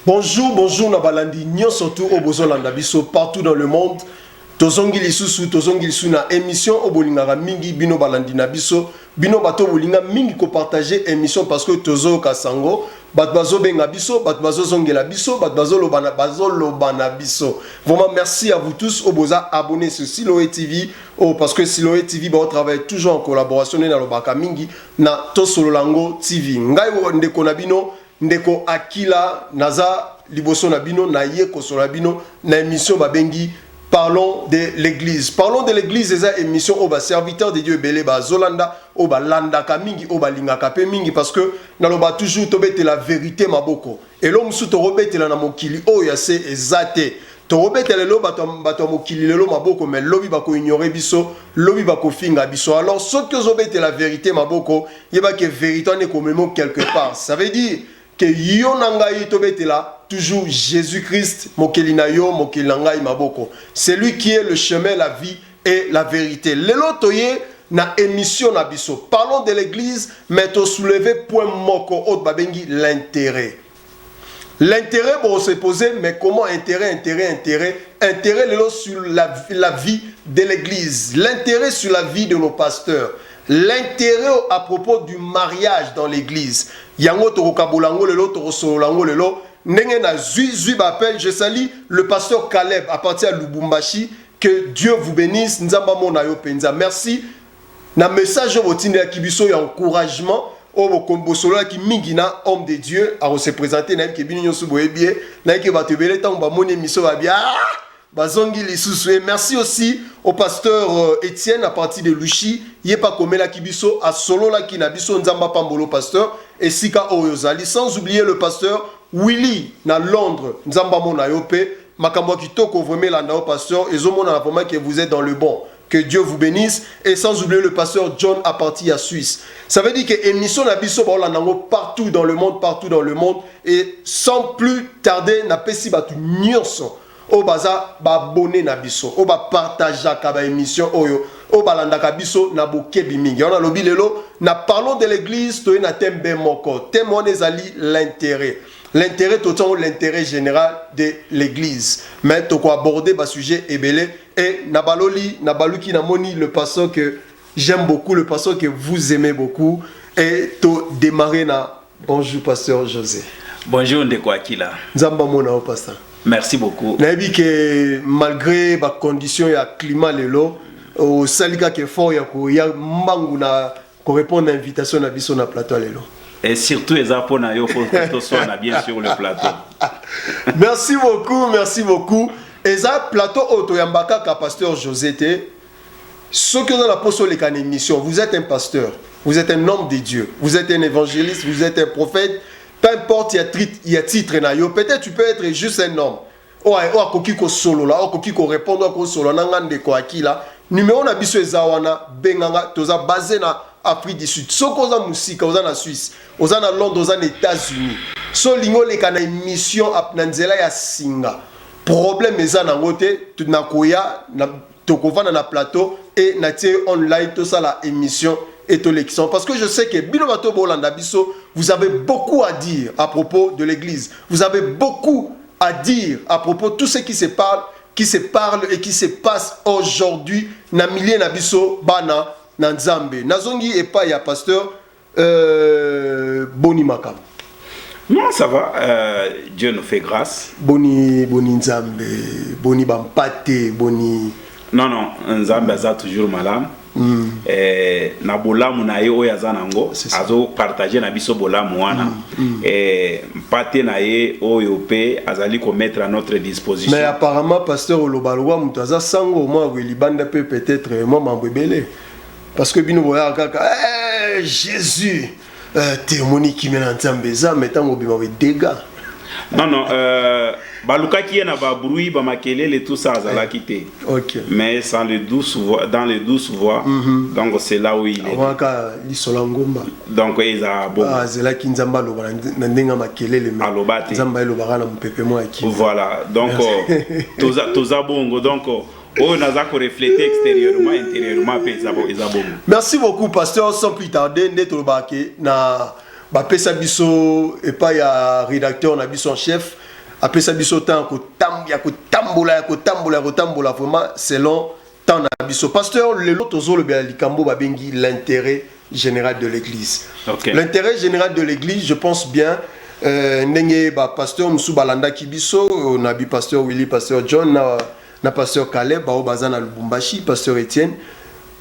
Bonjour, bonjour, Nabalandi, Nyon surtout au Bozolanda Biso, partout dans le monde. Tozongi lisusu, na émission au Bolingara Mingi, Bino Balandi Nabiso, Bino Bato Bolinga Mingi ko partager émission parce que Tozo Kasango, Batbazo Benga Biso, Batbazo Zongela Biso, Batbazo Lobana Bazo Lobana Biso. Vraiment merci à vous tous au Boza abonnés sur Siloé TV, parce que Siloé TV on travaille toujours en collaboration na Lobaka Mingi na Tosololango TV. Ngai ndeko nabino ndeko Akila naza liboso nabino na yeko solabino na émission babengi Parlons de l'église. Parlons de l'église, c'est une émission au serviteur de Dieu belé ba Zolanda au landa kamingi au linga kape mingi parce que naloba toujours tobete la vérité maboko. Et l'homme sous tobete la na mokili o yase ezate. Tobete le lo bato mokili le lo maboko mais lobi bako ignorer biso, lobi bako finga biso. Alors ce que zobete la vérité maboko, yeba que vérité ne comme quelque part. Ça veut dire que yonangai tobete la toujours Jésus-Christ, mokelinayo, mokelangai maboko. C'est lui qui est le chemin, la vie et la vérité. Lelo toye na émission na biso. Parlons de l'église, mais to soulever point moko autre babengi l'intérêt. L'intérêt pour se poser, mais comment intérêt lelo sur la vie de l'église. L'intérêt sur la vie de nos pasteurs. L'intérêt à propos du mariage dans l'église. Yango to kabolango lelo to sololango lelo. Je salue le pasteur Caleb à partir de Lubumbashi. Que Dieu vous bénisse. Merci. Na message au Tine Kibiso et encouragement au Kombosolo qui mingina homme de Dieu à se présenter na kebini nyosu boyebie na ke batebele tant ba mon émission va bien. Bazongi lisusu. Merci aussi au pasteur Étienne à partir de Luchi. Yepa komela Kibiso à solo la kinabiso nzamba pambolo pasteur et Sika Oyozali. Sans oublier le pasteur Willy na Londres, Nzamba mona yope, makambo kitoko vraiment la nao pasteur, et zomona vraiment que vous êtes dans le bon. Que Dieu vous bénisse et sans oublier le pasteur John à partir à Suisse. Ça veut dire que émission na biso ba la nango partout dans le monde et sans plus tarder na pesi batu nyonso. O baza ba abonné na biso, o ba partager ka ba émission oyo, o ba landa ka biso na bokebi mingi. On a lobi lelo na parlons de l'église to na tembe moko. Témoin ezali l'intérêt. L'intérêt total, l'intérêt général de l'église. Mais tu peux aborder le sujet ébélé. Et Nabaluki Namoni, le pasteur que j'aime beaucoup, le pasteur que vous aimez beaucoup. Et tu démarrer na. Bonjour, pasteur José. Bonjour, Ndeko Akila. Nzamba mona au pasteur. Merci beaucoup. Nabi que malgré les conditions et le climat, au salika qui est fort, il y a mangu na répondre à l'invitation na biso na plateau lelo. Et surtout, les Apona, il faut que tu sois bien sur le plateau. Merci beaucoup, merci beaucoup. Et ça, plateau Otoyambaka, pasteur José, ce que dans la poste de émission, vous êtes un pasteur, vous êtes un homme de Dieu, vous êtes un évangéliste, vous êtes un prophète, peu importe, il y a titre, peut-être tu peux être juste un homme. Oh, kokiko solo là, oh, kokiko répondre à solo, nangande ko akila. Numéro na biso ezawana, benganga, toza basé na Afrique du Sud. So koza musika, oza na Suisse, oza na Londres, oza na États-Unis. So lingo leka na émission apnanzela ya singa. Problème eza na ngote, tu na koya na tokovana na plateau et na tie online tout ça la émission et to l'élection parce que je sais que bino bato bolanda biso, vous avez beaucoup à dire à propos de l'église. Vous avez beaucoup à dire à propos de tout ce qui se parle et qui se passe aujourd'hui na milieu na biso bana na Nzambe. Nazongi et pas ya pasteur Boni Makam. Non, ça va. Dieu nous fait grâce. Boni Nzambe, Boni Bampate, Boni. Non, Nzambe a toujours malam. Na bolamu na ye oyo aza nango azo partager na biso bolamu wana mpate na ye oyo pe azali ko mettre à notre disposition. Mais apparemment pasteur Olobalwa mutu aza sango moi libanda pe peut-être moi mambebele parce que bino boya kaka Jésus témoigne qui mena Nzambe za metango bima we dégâts. Non, baluka qui est na ba bruit ba makelele tout ça azala quitté. OK. Mais sans le douce voix, dans les douces voix. Donc c'est là où il est. Waka lisolangomba. Donc ils a bon. Ah, c'est là qui Nzamba lo na ndenga makelele mais. Alobate. Nzamba lo bara na mpepe moi qui. Voilà. Donc toza bongo donc on a ko refléter extérieurement intérieurement pe ils a bongo. Merci beaucoup pasteur sans plus tarder ndetolo bake na bapesa biso et pas ya rédacteur na biso en chef après ça biso temps kotambola vraiment selon temps na biso pasteur le lotozo le bien likambo babengi l'intérêt général de l'église. Okay. L'intérêt général de l'église, je pense bien ndenge ba pasteur musu balanda kibiso na bi pasteur Willy, pasteur John na pasteur Caleb ba bazana Lubumbashi, pasteur Étienne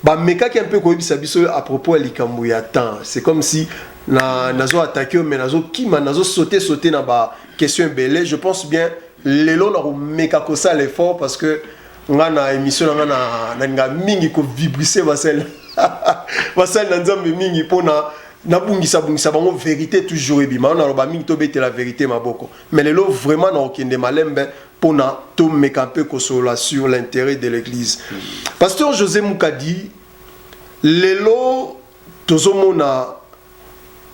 ba meka qui un peu koyebisa biso à propos ya likambo ya temps. C'est comme si nazo attaquer mais nazo sauter na ba question belé. Je pense bien lelo na meka ko ça l'effort parce que nga na émission na mingi ko vibrisser basel basel na nzambe mingi pona na bungisa bango vérité toujours ebima na roba mingi to bete la vérité maboko mais lelo vraiment na okende malembe pona to meka un peu ko sur l'intérêt de l'église. Pasteur José Moukadi lelo tozomona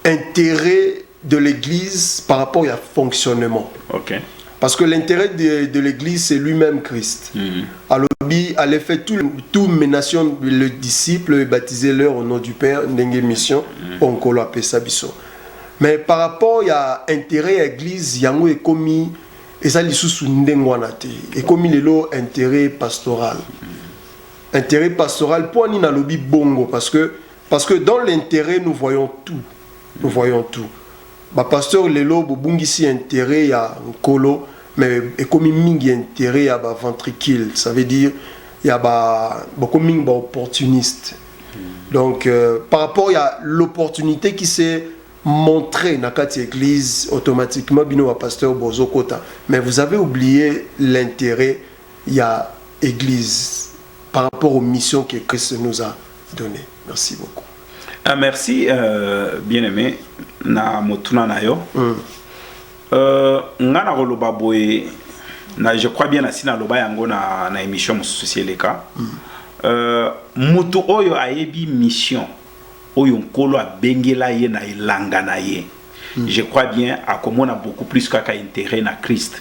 intérêt de l'église par rapport à fonctionnement. OK. Parce que l'intérêt de l'église, c'est lui-même Christ. Alors, il allait faire toutes mes nations, le disciple, baptiser leur au nom du Père, n'engue mission, on colo sabiso. Mais par rapport à l'intérêt de l'église, il y a un commis, et ça, il sous n'enguanate, et comme il est là, intérêt pastoral. Intérêt pastoral, pour nous, lobby bongo, parce que dans l'intérêt, nous voyons tout. Nous voyons tout. Bah, pasteur Lelo, bungisi intérêt à colo, mais comme mingi intérêt à ventricule, ça veut dire il y a beaucoup mingi opportuniste. Donc par rapport à l'opportunité qui s'est montrée dans cette église, automatiquement bino à pasteur Bozo Kota. Mais vous avez oublié l'intérêt il y a église par rapport aux missions que Christ nous a données. Merci beaucoup. Ah, merci, bien-aimé. Na motuna na yo. Ngana roloba boye na je crois bien na sina loba yango na émission mususi leka. Mutu oyo ayebi mission oyo nkolo abengela ye na ilanga na ye. Je crois bien akomona beaucoup plus kaka intérêt na Christ.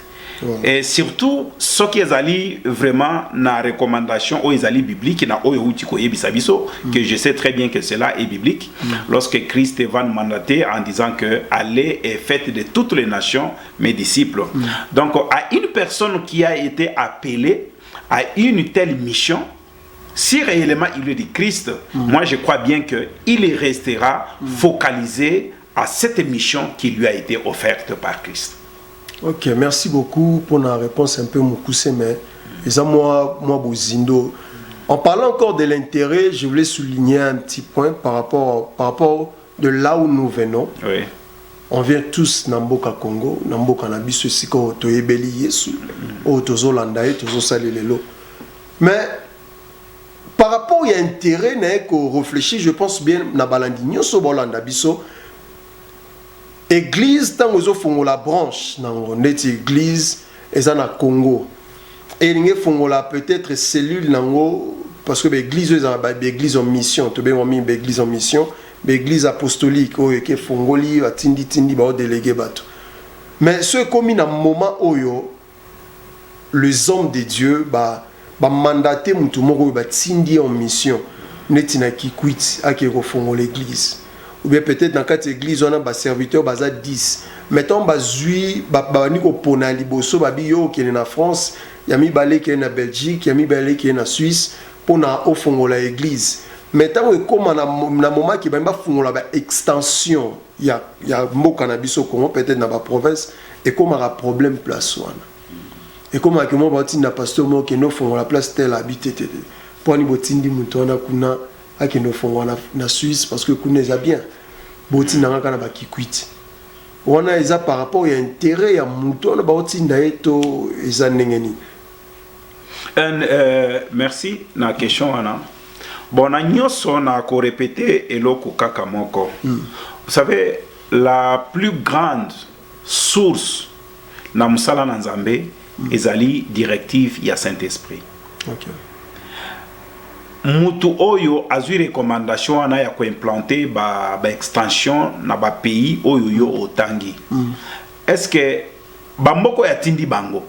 Et surtout ce qui est allé vraiment na recommandation aux ali biblique na oyo utiko yebisabiso que je sais très bien que cela est biblique lorsque Christ va nous mandater en disant que allez et faites de toutes les nations mes disciples. Donc à une personne qui a été appelée à une telle mission, si réellement il est de Christ, moi je crois bien que il restera focalisé à cette mission qui lui a été offerte par Christ. Ok, merci beaucoup pour la réponse un peu moussée, mais moi Bozindo. En parlant encore de l'intérêt, je voulais souligner un petit point par rapport de là où nous venons. Oui. On vient tous Namboka Congo, Namboka Nabiso Siko, Toyebeli Yesu, Tozo Landae, Tozo Salilelo. Mais par rapport à l'intérêt, qu'on réfléchit, je pense bien, Nabalandigno, Sobolanda Biso. Église, tant que vous la branche, dans l'église, et ça na Congo. Et il y a peut-être cellule, parce que l'église est en mission, tu as mis l'église en mission, l'église apostolique, qui est fongoli, tindi, délégué. Mais ce comme il y a un moment où les hommes de Dieu, mandaté mutumo, tindi en mission, netina qui quitte, à qui refont l'église. Ou bien peut-être dans cette église, on a des serviteurs, 10. Mettons, il y a des gens qui sont en France, il y a des gens qui sont en Belgique, il y a des gens qui sont en Suisse, pour faire l'église. Mettons, comme dans le moment qui va faire une extension, il y a des mots cannabis au Congo, peut-être dans la province, et comme il y a un problème place. Et comme il y a un pasteur qui fait la place telle habité, pour nous dire qui nous font en Suisse parce que nous sommes bien. Boti nanga kana bakikwiti. On a ça par rapport à l'intérêt à mouton na boti ndaeto eza nengeni. Merci na question ana. Bon na nyoso na ko répéter eloko kaka moko. Vous savez la plus grande source na musala na Nzambe ezali directive ya Saint-Esprit. OK. Mutu oyo azui recommandation ana ya ko implanter ba extension na ba pays oyo yo otangi. Est-ce que bamboko ya tindi bango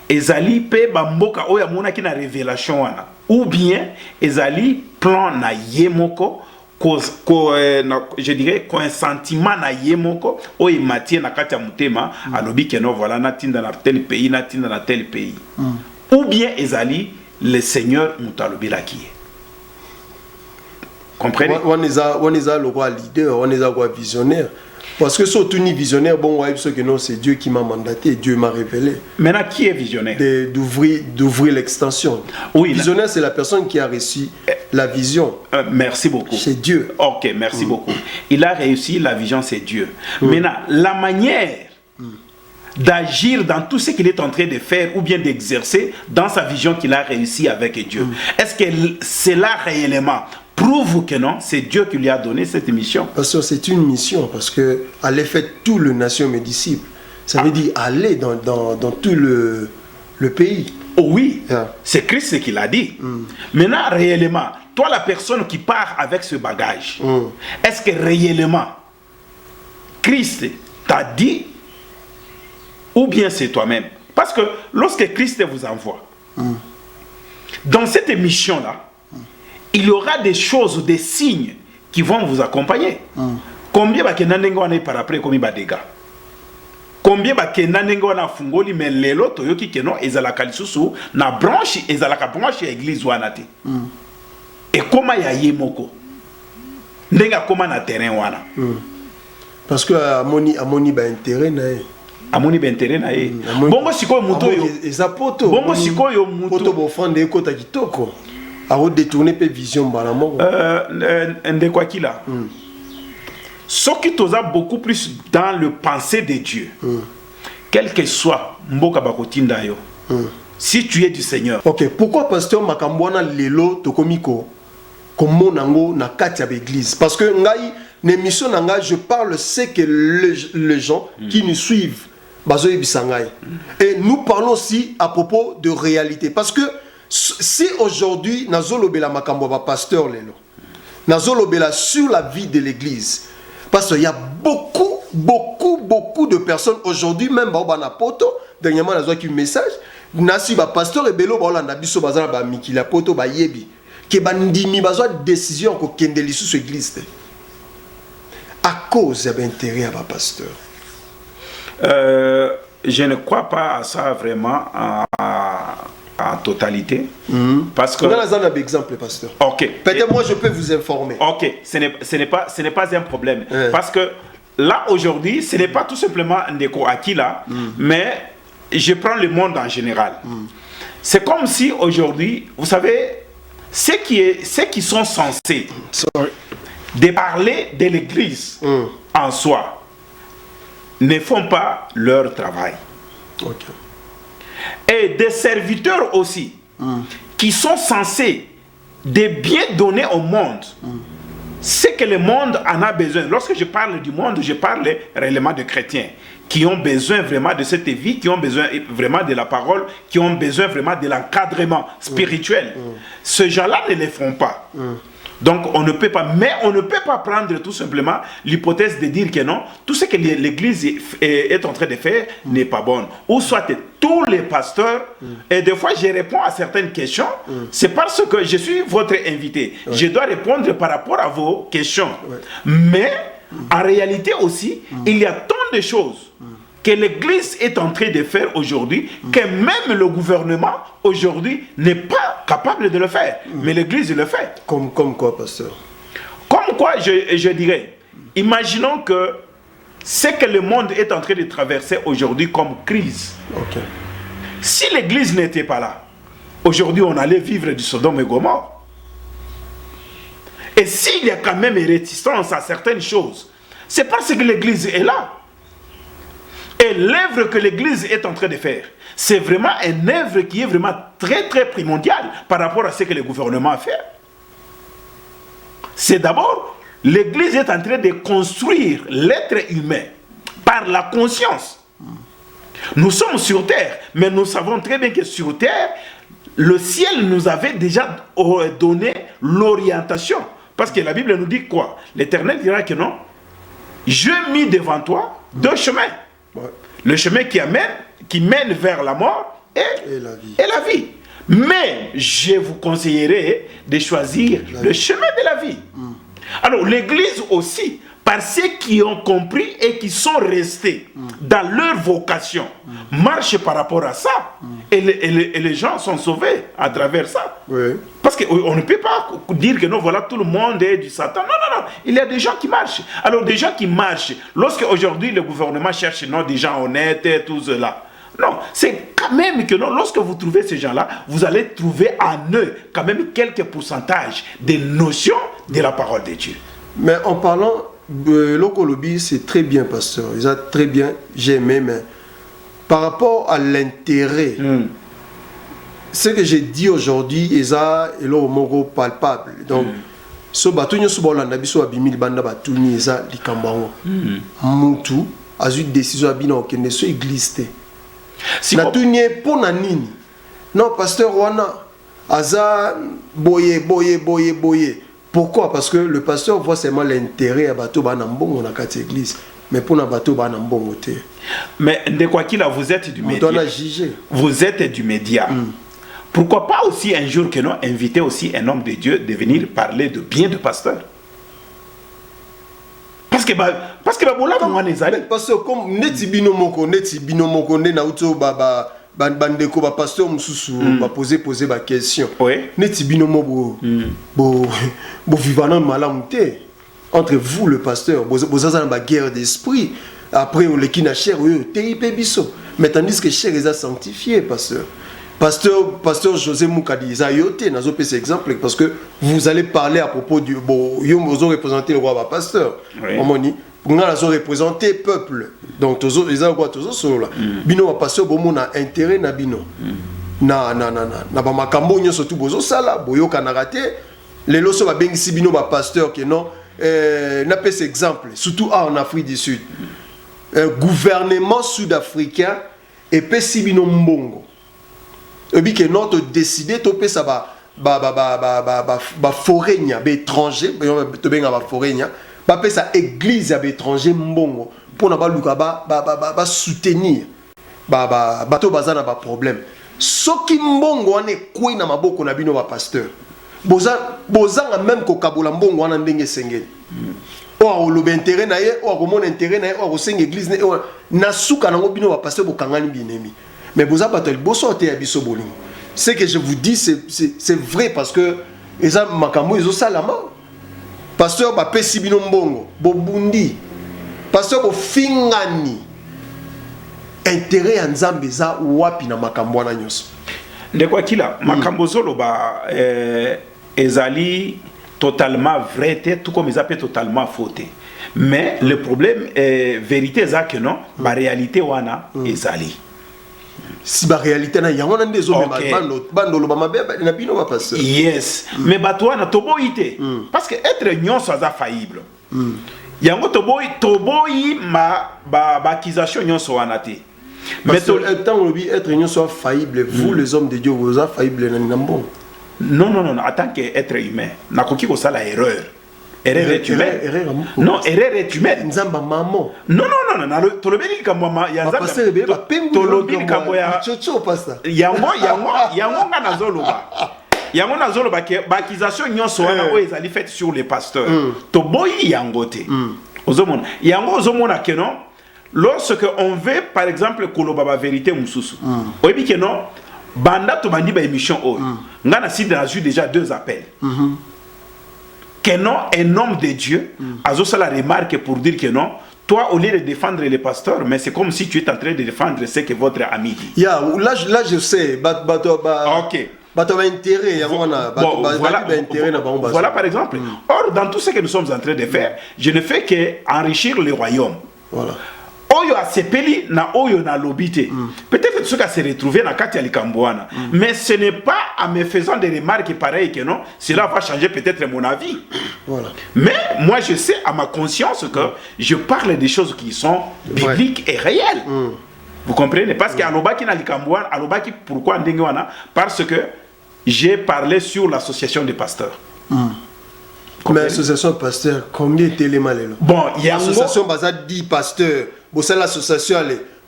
ezali pe bamboka oyo amona ki na révélation ana ou bien ezali plan na yemoko je dirais qu'un sentiment na yemoko o imatie na kati ya mutema alobi que non voilà na tinda na tel pays na tinda na tel pays ou bien ezali le Seigneur mutalobi la qui comprenez on est le roi leader on est le roi visionnaire parce que surtout ni visionnaire bon ouais que non c'est Dieu qui m'a mandaté Dieu m'a révélé maintenant qui est visionnaire d'ouvrir l'extension oui visionnaire c'est la personne qui a reçu la vision merci beaucoup c'est Dieu ok merci beaucoup il a réussi la vision c'est Dieu maintenant la manière d'agir dans tout ce qu'il est en train de faire ou bien d'exercer dans sa vision qu'il a réussi avec Dieu est-ce que cela réellement prouve que non, c'est Dieu qui lui a donné cette mission. Parce que c'est une mission, parce que aller faire tout le nation mes disciples, ça veut dire aller dans tout le pays. Oh oui, c'est Christ qui l'a dit. Maintenant, réellement, toi la personne qui part avec ce bagage, est-ce que réellement Christ t'a dit ou bien c'est toi-même? Parce que lorsque Christ vous envoie, dans cette mission-là, il y aura des choses, des signes qui vont vous accompagner. Combien va kenandengo wana par après comme ba dégâts? Combien va kenandengo wana fungoli mais lelo toyoki keno ezalaka lisusu na branche ezalaka branche église wana te. Et comment ya yemoko? Ndenga comment na terrain wana? Parce que amoni ba intérêt na ye. Amoni ba intérêt na ye. Bongo sikoyo muto yo ezapoto. Bongo sikoyo muto poto bofande ekota kitoko. A détourner pe vision balamoko. Ndekwa kila. Ce qui toza beaucoup plus dans le pensée de Dieu. Quel que soit mboka bakotinda yo. Si tu es du Seigneur. OK, pourquoi pasteur makambwana lelo tokomiko komonango na kati ya l'église parce que ngai l'émission nanga je parle c'est que les gens qui nous suivent bazoyi bisangai. Et nous parlons aussi à propos de réalité parce que si aujourd'hui nazolobela makambo ba pasteur lelo nazolobela sur la vie de l'église parce qu'il y a beaucoup de personnes aujourd'hui même ba na poto dernièrement nazo ki message nasi ba pasteur ebelo ba olanda biso bazana ba mikila poto ba yebi ke bandimi bazo décision ko kende lisu sur église à cause de l'intérêt à ba pasteur. Je ne crois pas à ça vraiment en totalité. Parce que... On a un exemple, pasteur. Ok. Peut-être moi je peux vous informer. Ok, ce n'est pas un problème. Parce que là aujourd'hui, ce n'est pas tout simplement Ndeko Akila, mais je prends le monde en général. C'est comme si aujourd'hui, vous savez, ceux qui sont censés de parler de l'église en soi ne font pas leur travail. Okay. Et des serviteurs aussi qui sont censés de bien donner au monde ce que le monde en a besoin. Lorsque je parle du monde, je parle réellement de chrétiens qui ont besoin vraiment de cette vie, qui ont besoin vraiment de la parole, qui ont besoin vraiment de l'encadrement spirituel. Ces gens-là ne les font pas. Donc on ne peut pas, mais on ne peut pas prendre tout simplement l'hypothèse de dire que non, tout ce que l'église est en train de faire n'est pas bon. Ou soit tous les pasteurs, et des fois je réponds à certaines questions, c'est parce que je suis votre invité. Je dois répondre par rapport à vos questions. Mais en réalité aussi, il y a tant de choses que l'église est en train de faire aujourd'hui, que même le gouvernement aujourd'hui n'est pas capable de le faire. Mais l'église le fait. Comme quoi, pasteur? Comme quoi, je dirais, imaginons que ce que le monde est en train de traverser aujourd'hui comme crise. Si l'église n'était pas là, aujourd'hui on allait vivre du Sodome et Gomorrhe. Et s'il y a quand même une réticence à certaines choses, c'est parce que l'église est là. Et l'œuvre que l'église est en train de faire, c'est vraiment une œuvre qui est vraiment très primordiale par rapport à ce que le gouvernement a fait. C'est d'abord, l'église est en train de construire l'être humain par la conscience. Nous sommes sur terre, mais nous savons très bien que sur terre, le ciel nous avait déjà donné l'orientation. Parce que la Bible nous dit quoi? L'Éternel dira que non, je mis devant toi deux chemins. Le chemin qui mène vers la mort et la vie. Mais je vous conseillerais de choisir le chemin de la vie. Alors l'église aussi, par ceux qui ont compris et qui sont restés dans leur vocation, marche par rapport à ça. Et les gens sont sauvés à travers ça. Oui. Parce qu'on ne peut pas dire que non, voilà, tout le monde est du Satan. Non, non, non. Il y a des gens qui marchent. Alors des gens qui marchent, lorsque aujourd'hui le gouvernement cherche non, des gens honnêtes et tout cela, non, c'est quand même que non, lorsque vous trouvez ces gens-là, vous allez trouver en eux quand même quelques pourcentages des notions de la parole de Dieu. Mais en parlant de l'Okolobi, c'est très bien, pasteur. Ils ont très bien, j'ai aimé, mais par rapport à l'intérêt, ce que j'ai dit aujourd'hui, ils ont le palpable. Donc, ce bateau, nous sommes là, nous sommes abîmés, nous sommes ils ont les cambons. Moutou, a eu une décision à bino que ne soit église. Si na tunye pour nanini. Non, pasteur Wana, aza boye. Pourquoi? Parce que le pasteur voit seulement l'intérêt à bateau banambongo na kati église, mais pour na bateau banambongo te. Mais de quoi qu'il a, vous êtes du média. On doit juger. Vous êtes du média. Pourquoi pas aussi un jour que nous inviter aussi un homme de Dieu de venir parler de bien de pasteur? Parce que voilà comment on est allé. Parce que comme neti bino moko ne na uto bandeko ba pasteur mususu ba poser ba question. Oui. Neti bino mo bo vivant malamu te entre vous le pasteur bo za na guerre d'esprit après on le kina cher te ipe biso mais tandis que cher est sanctifié pasteur José Moukadi Zayote nazo pese exemple parce que vous allez parler à propos du yo mozo représenter le roi ba pasteur omoni nga nazo représenter peuple donc tozo eza quoi tozo solo là bino ba pasteur bomo na intérêt na bino na ba makambo nyoso tu bozo sala boyoka na raté lelo so ba bengisi bino ba pasteur que non na pese exemple surtout en Afrique du Sud gouvernement sud-africain et pesi bino mbongo et bien que notre décider to pesa ba foreigna ba étranger to benga ba foreigna ba pesa église ya ba étranger mbongo pour na ba luka ba soutenir to bazana ba problème soki mbongo ane kwei na maboko na bino ba pasteur bozanga même ko kabola mbongo wana ndenge sengeli o lo intérêt na ye o ko mon intérêt na ye o ko senga église na suka nango bino ba pasteur bokangani binemi. Mais vous avez ce que je vous dis, c'est vrai parce que les gens ils ont salama. Pasteur ba pesi bino mbongo, bobundi. Pasteur bo fingani. Intérêt en Zambeza wapi na makambo na nyos. De quoi qu'il a, makambo zolo ba ezali totalement vrai, tout comme ils appellent totalement fauté. Mais le problème est vérité ça que non, la réalité wana ezali. Si la réalité na yangona ndezo bando lo ba na bino ba pasteur. Yes. Mais bato na toboité parce que être nyonso za faillible. Yango toboyi ba accusation nyonso wana te. Mais tant être nyonso faillible, vous les hommes de Dieu vous êtes faillible na nambo. Non, en tant qu'être humain, nakoki ko sala erreur. Erreur est humaine. Non, erreur est humaine. Nzamba maman. Non, tolobeli ka mama ya nzamba. Tolobeli ka boya. Chocho pasta. Yango nga nazoloba. Yango nazoloba ke ba accusation nyonso wana o ezali fait sur les pasteurs. To boyi yango te. Ozomona. Yango ozomona ke non. Lorsque on veut par exemple koloba ba vérité mususu. Oyebi ke non. Banda to bandi ba émission o. Nga na site a eu déjà 2 appels. Que non, un homme de Dieu a aussi la remarque pour dire que non, toi au lieu de défendre les pasteurs, mais c'est comme si tu es en train de défendre ce que votre ami dit. Yeah, là je sais, ok. Intérêt, voilà par exemple. Or, dans tout ce que nous sommes en train de faire, je ne fais qu'enrichir le royaume. Voilà. Oyo a sepeli na oyo na lobité. Peut-être ce qu'a se retrouvé na kati ya likambwana. Mais ce n'est pas en me faisant des remarques pareilles que non, cela va changer peut-être mon avis. Voilà. Mais moi je sais à ma conscience que je parle des choses qui sont bibliques et réelles. Vous comprenez? Parce qu'à l'obaki na likambwana, à l'obaki pourquoi ndenge wana? Parce que j'ai parlé sur l'association des pasteurs. Mais l'association de pasteurs, combien de éléments là? Bon, il y a l'association basée 10 pasteurs. Bon, c'est l'association.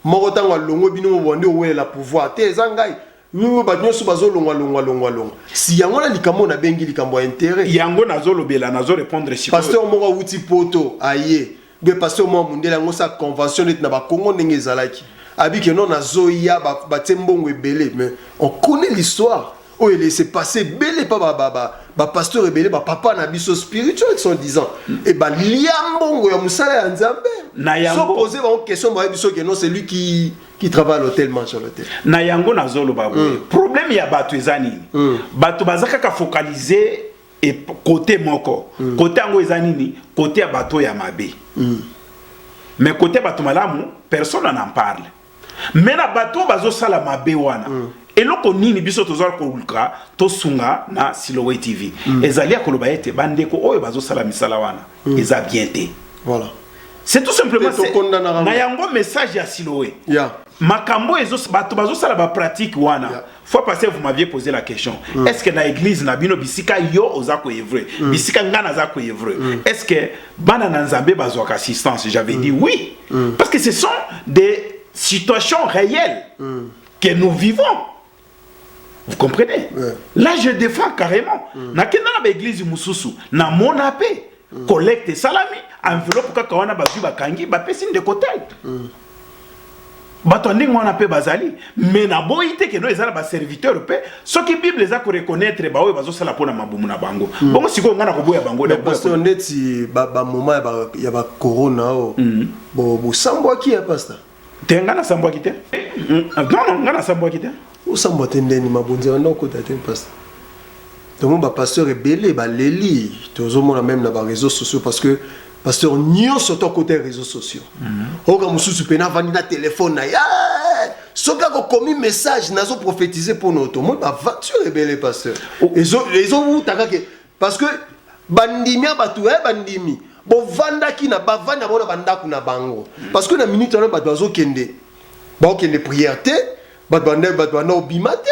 Morotango longo bino wande ouais la pouvoir. Te zangai nous batons sur bazo longa. Si yango na likambo na bengi likambo intérêt. Yango nazo lobela nazo répondre si. Pasteur moko wuti poto aye. Be pasteur mo mundela ngo sa convention na ba Congo ndenge zalaki. Abi que non nazo ya ba tembongo ebele mais on connaît l'histoire. Oh il s'est passé belé pas ba pasteur ebele ba papa na biso spirituel sont disant et ba liambongo ya musala ya nzambe. Na yango so poser ba question ba biso que non c'est lui qui travaille à l'hôtel mange à l'hôtel. Na yango nazolo babu. Problème ya batu ezani. Batu bazaka ka focaliser et côté moko. Côté ango ezani ni côté ya bato ya mabe. Mais côté bato malamu personne n'en parle. Mais na bato bazo sala mabe wana. Et loko nini biso tozala koluka to sunga na Siloé TV. Ezali akoloba ete bandeko oyo bazo sala misala wana. Eza bien te. Voilà. C'est tout simplement na yango message ya Siloé. Makambo ezo bato bazo sala ba pratique wana. Fois passé vous m'aviez posé la question. Est-ce que na église na bino bisika yo ozako evre? Bisika ngana zako evre? Est-ce que bana na nzambe bazo assistance? J'avais dit oui. Parce que ce sont des situations réelles que nous vivons. Vous comprenez? Là je défends carrément. Na kenda na église mususu na monapé collecte salami enveloppe kaka wana bazu bakangi ba pesine de côté. Bato ndingo wana pe bazali mais na boyite ke no ezala ba serviteur pe ce qui bible les a ko reconnaître ba oyo bazo sala pona mabumu na bango. Bongo siko ngana ko boya bango da parce que ndeti ba moment ya ba corona o bo sambo ki ya pasteur. Tenga na sambo ki te? Non ngana sambo ki te. Ou sambo tendeni mabonzi wana ko taten pasteur. Donc ba pasteur ebele ba leli tozo mona même na ba réseaux sociaux parce que pasteur nyo surtout côté réseaux sociaux. Oka mususu pena vandi na téléphone na ya soka ko commis message nazo prophétiser pour notre monde ba voiture ebele pasteur. Ils ont taka que parce que bandimi batu bandimi bo vanda ki na ba vanda bona banda ku na bango parce que na minute on ba dozo kende ba kende prière te ba banda obimate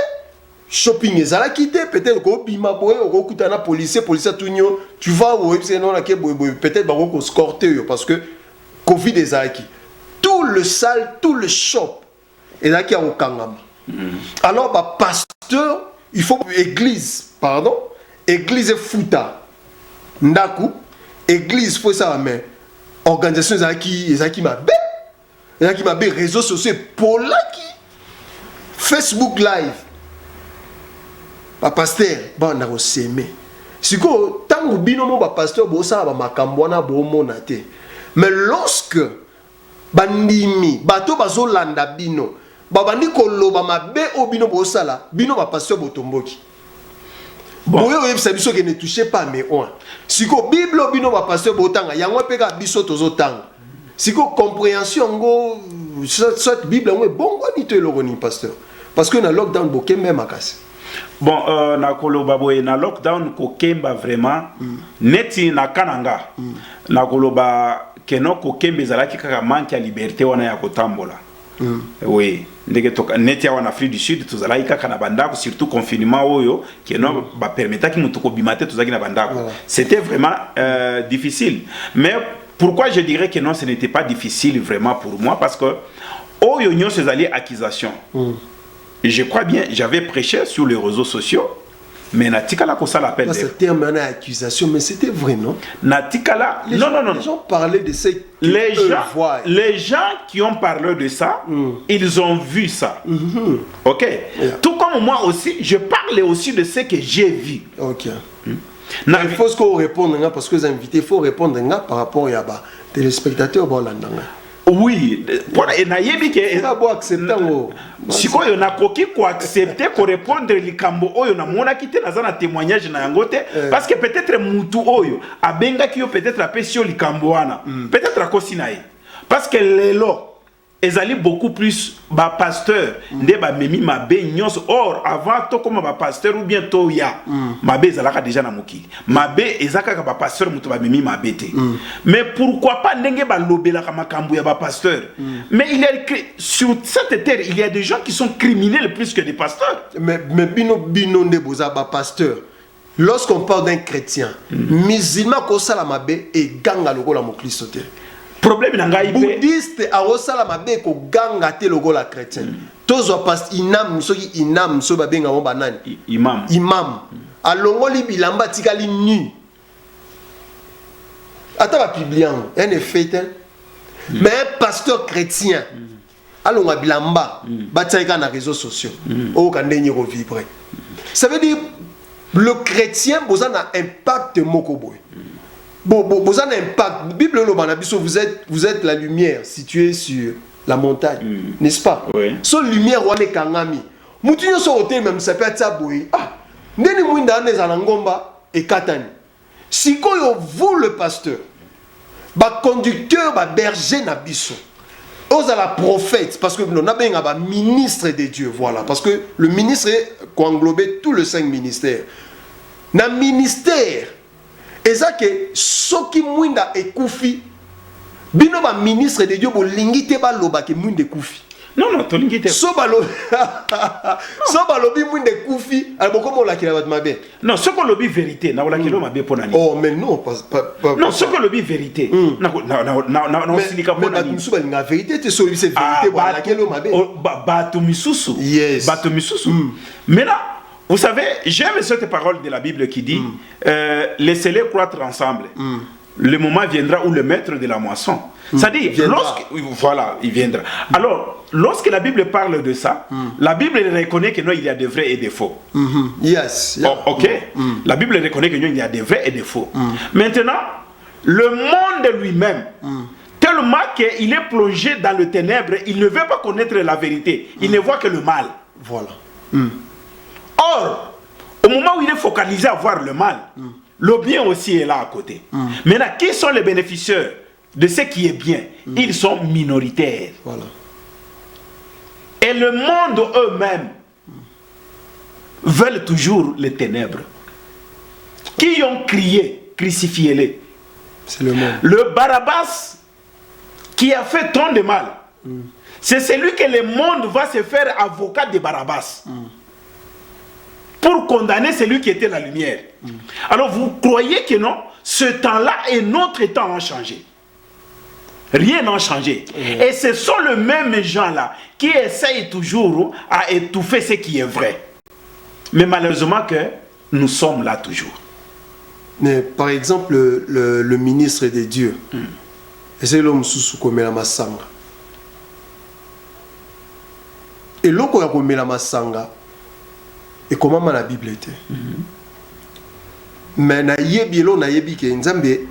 shopping ezala quitté peut-être ko bima boye ko kutana policier tunyo tu vas au non la peut-être ba ko escorter parce que covid ezaki tout le salle tout le shop ezaki au kangama alors ba pasteur il faut église futa ndaku église faut ça mais organisation ezaki mabe réseaux sociaux polaki Facebook live ba pasteur ba na s'aimer siko tangu bino mo ba pasteur bo sala ba makambo na bo mona te mais lorsque bandimi bato bazolanda bino ba bandi koloba mabe o bino bo sala bino ba pasteur botomboki boyo yebisa biso ke ne touchez pas mais on siko bible bino ba pasteur botanga yango peka biso tozotanga siko compréhension ngo soit bible ngo bongo ni to elogoni pasteur parce que na lockdown boke même akasi. Bon, na koloba boye na lockdown ko kemba vraiment neti na kananga na koloba keno ko kembe zalaki kaka manque ya liberté wana ya kotambola. Oui, ndenge toka neti ya wana Afrique du Sud tozalaki kaka na bandako surtout confinement oyo keno ba permetaki mutu ko bimate tozaki na bandako. C'était vraiment difficile. Mais pourquoi je dirais que non, ce n'était pas difficile vraiment pour moi parce que oyo nyo ces alliés accusations. Je crois bien, j'avais prêché sur les réseaux sociaux, mais Natikala ko ça l'appelle. C'est terme en accusation, mais c'était vrai, non? Natikala, non. Les gens parlaient de ça. Les gens qui ont parlé de ça, ils ont vu ça. Ok. Tout comme moi aussi, je parlais aussi de ce que j'ai vu. Ok. Il faut qu'on réponde parce que les invités, il faut répondre par rapport à téléspectateurs. Oui, et nayebi ke si ko yo na koki ko accepter ko répondre likambo oyo na mona kité na za na témoignage na yangote parce que peut-être mutu oyo abenga ki yo peut-être apesio likambo wana peut-être akosi na ye parce que lelo ezali beaucoup plus ba pasteur nde ba memi mabe nyonso or avant to comme ba pasteur ou bien to ya mabe ezalaka déjà na mokili mabe ezaka ka ba pasteur muto ba memi mabe te mais pourquoi pas ndenge ba lobela ka makambu ya ba pasteur mais il y a sur cette terre il y a des gens qui sont criminels plus que des pasteurs mais bino nde boza ba pasteur lorsqu'on parle d'un chrétien musulman ko sala mabe et ganga lokola mokristo te problème na ngai bouddhiste a osala mabe ko ganga te lokola chrétien tozwa past inam soki inam so babenga mo banani imam alongoli bilamba tikali nu ata ba publiant un effet mais un pasteur chrétien alonga bilamba bataika na réseaux sociaux o kandenye ko vibrer. Ça veut dire le chrétien boza na impact moko boy. Boza na impact. Bible lo bana biso vous êtes la lumière située sur la montagne, n'est-ce pas? Oui. So lumière wane kangami. Mutu nyoso hotel même ça peut être boy. Ah, ndeni mwinda aneza na ngomba et katani. Sikoyo vous le pasteur, ba conducteur, ba berger na biso. Osa la prophète, parce que nous avons un ministre de Dieu, voilà, parce que le ministre englobe tous les 5 ministères. Dans le ministère, et ça que ce qui mouinda et koufi, bino ba ministre de Dieu, bo lingite ba loba ke mouinde koufi. Non, to lingite. So balobi mouinde koufi, alors comment la kila mabe? Non, ce qu'on lobi vérité, na wala kilo mabe ponani. Oh, mais non, pas non, ce qu'on lobi vérité. Na silika ponani. Mais musuba la vérité, c'est celui c'est vérité, wala kilo mabe. Batu misusu. Yes. Batu misusu. Mais là, vous savez, j'aime cette parole de la Bible qui dit laissez-les croître ensemble. Le moment viendra où le maître de la moisson. C'est-à-dire, voilà, il viendra. Alors, lorsque la Bible parle de ça, la Bible reconnaît que non, il y a des vrais et des faux. Yes. Yeah. Oh, ok. La Bible reconnaît que non, il y a des vrais et des faux. Maintenant, le monde lui-même, tellement qu'il est plongé dans le ténèbre, il ne veut pas connaître la vérité. Il ne voit que le mal. Voilà. Or, au moment où il est focalisé à voir le mal, le bien aussi est là à côté. Maintenant, qui sont les bénéficiaires de ce qui est bien? Ils sont minoritaires. Voilà. Et le monde eux-mêmes veulent toujours les ténèbres. Qui ont crié, crucifiez-les. C'est le monde. Le Barabbas qui a fait tant de mal, c'est celui que le monde va se faire avocat de Barabbas. Pour condamner celui qui était la lumière. Alors vous croyez que non? Ce temps-là et notre temps ont changé. Rien n'a changé. Et ce sont les mêmes gens-là qui essayent toujours à étouffer ce qui est vrai. Mais malheureusement que nous sommes là toujours. Mais par exemple, le ministre de Dieu, et c'est l'homme sous Komela Masanga. Et l'homme qui a Komela Masanga, et comment la Bible était. Mais na yebilo na yebi ke nzambe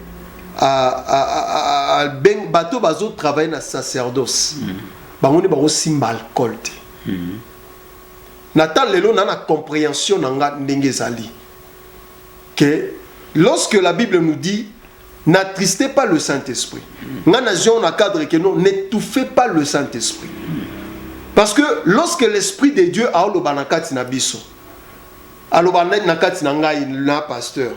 a ben bato bazo travailler na sacerdoce. Bangoni ba simba alcool te. Natal lelo na compréhension nanga ndenge zali. Que lorsque la Bible nous dit n'attristez pas le Saint-Esprit. Nga nation na cadre que non n'étouffez pas le Saint-Esprit. Parce que lorsque l'esprit de Dieu a oloba na kati na biso, aloba na kati na ngai na pasteur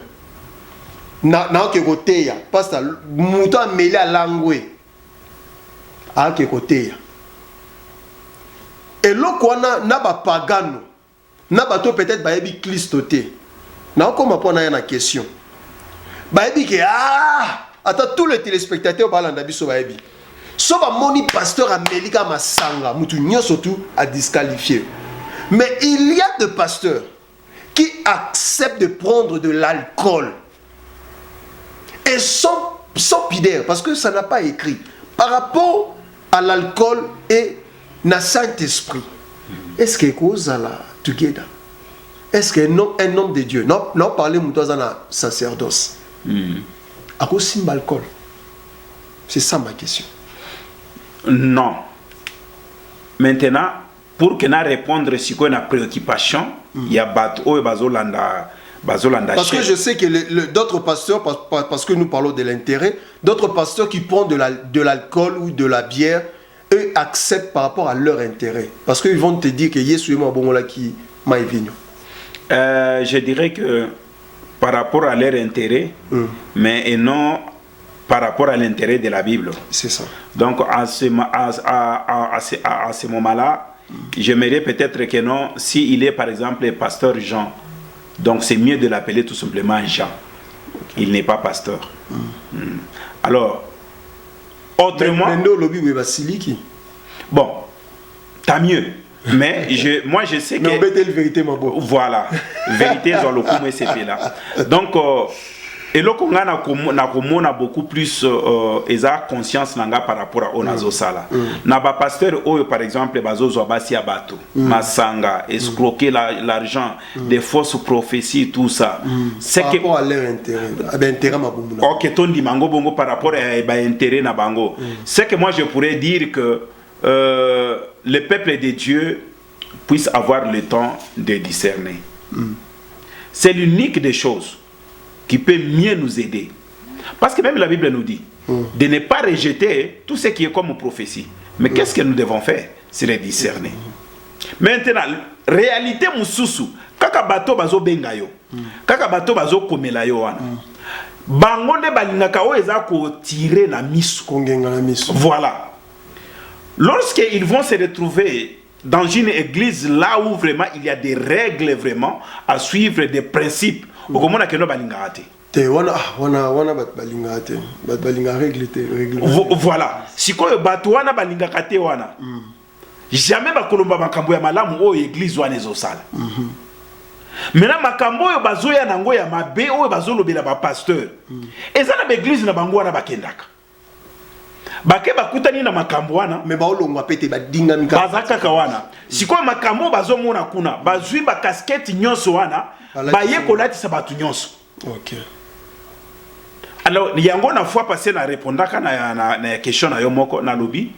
na ke koteya pasteur muto ameli alangwe a ke koteya eloko wana na ba pagano na bato peut-être bayebi Kristo te na koma pona ya na question bayebi ke ata tous les téléspectateurs balanda biso bayebi so ba moni pasteur amelika masanga mutu nyoso tu a disqualifié. Mais il y a des pasteurs qui acceptent de prendre de l'alcool et sans pidère, parce que ça n'a pas écrit par rapport à l'alcool et le Saint-Esprit. Est-ce que cause à la together? Est-ce qu'un homme de Dieu non parler de sacerdoce à cause de l'alcool? C'est ça ma question. Non. Maintenant, pour que nous répondre à ce qu'on a préoccupation, il y a Bazolanda. Parce que je sais que d'autres pasteurs, parce que nous parlons de l'intérêt, d'autres pasteurs qui prennent de l'alcool ou de la bière, eux acceptent par rapport à leur intérêt. Parce qu'ils vont te dire que Yesu qui m'a évigné. Je dirais que par rapport à leur intérêt, mais et non par rapport à l'intérêt de la Bible. C'est ça. Donc à ce moment-là, j'aimerais peut-être que non, s'il est par exemple pasteur Jean, donc c'est mieux de l'appeler tout simplement Jean. Il n'est pas pasteur. Alors, autrement... Mais bon, tant mieux. Mais moi je sais que... Mais on met la vérité, ma bonne. Voilà. Vérité, ils ont le coup, c'est là. Donc, et là, on a beaucoup plus conscience par rapport à Onazo Sala. Na ba pasteur, par exemple, bazo zobasi abato, masanga, escroquer l'argent, des fausses prophéties, tout ça. C'est par rapport à leur intérêt. Intérêt, ma bonne. Ok, ton dit mango bongo par rapport à intérêt na bango. C'est que moi je pourrais dire que le peuple de Dieu puisse avoir le temps de discerner. C'est l'unique des choses qui peut mieux nous aider. Parce que même la Bible nous dit de ne pas rejeter tout ce qui est comme prophétie. Mais qu'est-ce que nous devons faire? C'est les discerner. Maintenant, réalité mususu, kaka bato bazo benga yo, kaka bato bazo komela yo wana. Bango de balingaka o eza ko tirer na misu. Voilà. Lorsqu'ils vont se retrouver dans une église là où vraiment il y a des règles vraiment à suivre, des principes, voilà. Si quoi bato wana balingaka te wana, jamais bakolomba makambo ya malamu o église wana ezosala. Maintenant makambo yo bazoya nango ya mabe o bazolobela ba pasteur. Eza na église na bango wana bakendaka. Bake bakutani na makambo wana mais baolongwa pete badinga mika bazaka kawana sikoy makambo bazomona kuna bazwi ba casquette nyonso wana baye kolatisa batu nyonso. OK. Alors yango na fois passé na répondaka na question na yo moko na lobby,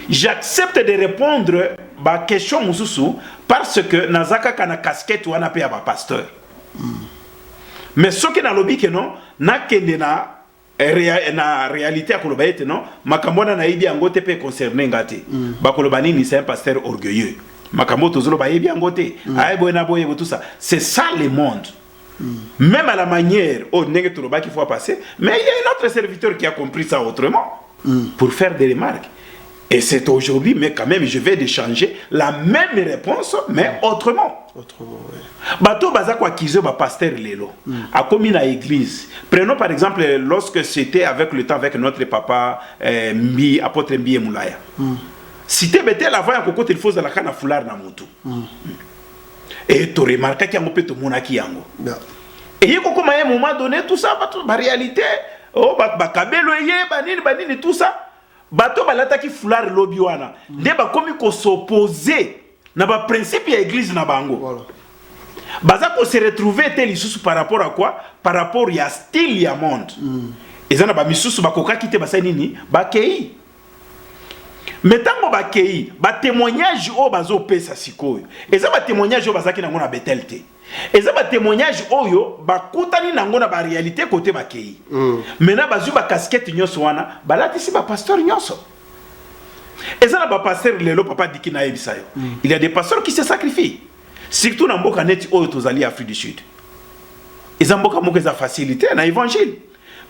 j'accepte de répondre ba question mususu parce que nazaka kana casquette wana pe ya ba pasteur. Mais ce que na lobby que non na kende na réalité à Kolobaïte, non? Makambona na ibi angote pe concerné ngate. Bakolobani ni c'est un pasteur orgueilleux. Makambo tozolo ba ibi angote. Aïe boena boye tout ça. C'est ça le monde. Même à la manière au nègre toloba qu'il faut passer, mais il y a un autre serviteur qui a compris ça autrement pour faire des remarques. Et c'est aujourd'hui, mais quand même, je vais changer la même réponse, mais autrement. Autrement, oui. Bato baza kwa kizo ba pasteur lelo. A commis na église. Prenons par exemple lorsque c'était avec le temps avec notre papa Mbi apôtre Mbi Moulaya. Si tu betel avant ya kokote il faut la kana foulard na mutu. Et tu remarques qu'il y a un peu de monaki yango. Et il y a un moment donné tout ça ba réalité oh ba kabelo ye banini tout ça. Bato balata ki foulard lobi wana. De ba komi ko s'opposer na ba principe ya église na bango. Voilà. Baza ko se retrouver tel isusu par rapport à quoi? Par rapport ya style ya monde. Ezana ba misusu ba koka kite ba nini? Ba kei. Metango ba kei, ba témoignage o bazo pesa sikoyo. Eza ba témoignage o bazaki nango na betelte. Eza ba témoignage oyo ba kutani nango na ba réalité côté ba kei. Mena bazu ba casquette nyonso wana, balati si ba pasteur nyonso. Eza na ba pasteur lelo papa diki na ebisayo. Il y a des pasteurs qui se sacrifient. Surtout dans mboka neti oyo tozali Afrique du Sud. Eza mboka moko eza facilité na évangile.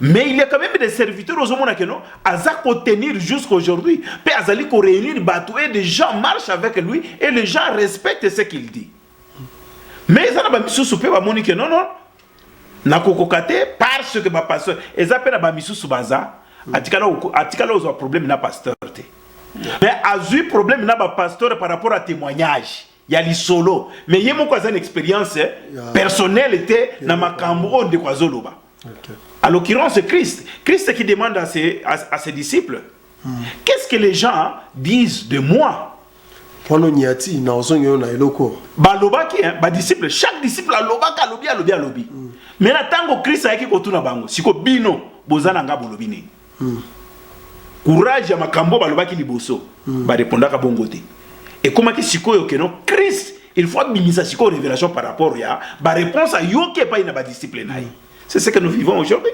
Mais il y a quand même des serviteurs aux hommes qui non, Azak ko tenir jusqu'à aujourd'hui. Puis Azali ko réunir bateau et des gens marchent avec lui et les gens respectent ce qu'il dit. Mais ils ont mis sous peu à moni que non non. Na kokokate parce que ba pasteur, ils appellent ba misu sous baza. Atikala aux problème na pasteur te. Mais azu problème na ba pasteur par rapport à témoignage. Il y a les solo. Mais il y a une expérience personnelle était na makambo de kwa zoloba. À l'occurrence, Christ qui demande à ses disciples, qu'est-ce que les gens disent de moi? Disciple, chaque disciple a lobi. Mais tant Christ a écrit autour de bango, si ko bino bozana nga bolobini. Courage ya makambo balobaki liboso, ba répondaka bongote. Et comment que siko yo keno Christ, il faut bimisa siko révélation par rapport ya ba réponse à yo ke pa ina ba disciple naï. C'est ce que nous vivons aujourd'hui.